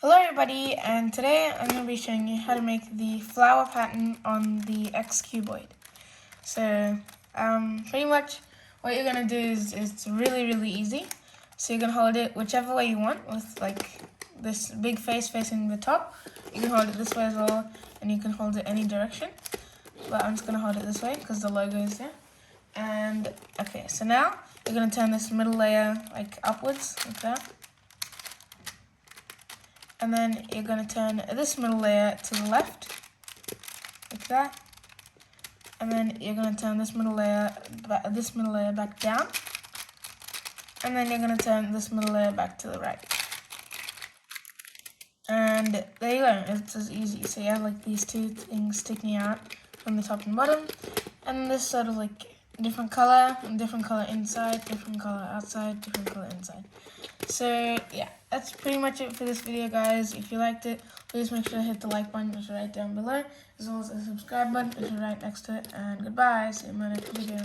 Hello everybody, and today I'm going to be showing you how to make the flower pattern on the X-Cuboid. So, pretty much what you're going to do is it's really easy. So you're going to hold it whichever way you want, with like this big face facing the top. You can hold it this way as well, and you can hold it any direction. But I'm just going to hold it this way because the logo is there. And, okay, so now you're going to turn this middle layer like upwards, like that. And then you're going to turn this middle layer to the left, like that. And then you're going to turn this middle layer back down. And then you're going to turn this middle layer back to the right. And there you go, it's as easy. So you have like these two things sticking out from the top and bottom. And this sort of like different color inside, different color outside, different color inside. So yeah, that's pretty much it for this video, guys. If you liked it, please make sure to hit the like button, which is right down below, as well as the subscribe button, which is right next to it. And goodbye, see you in my next video.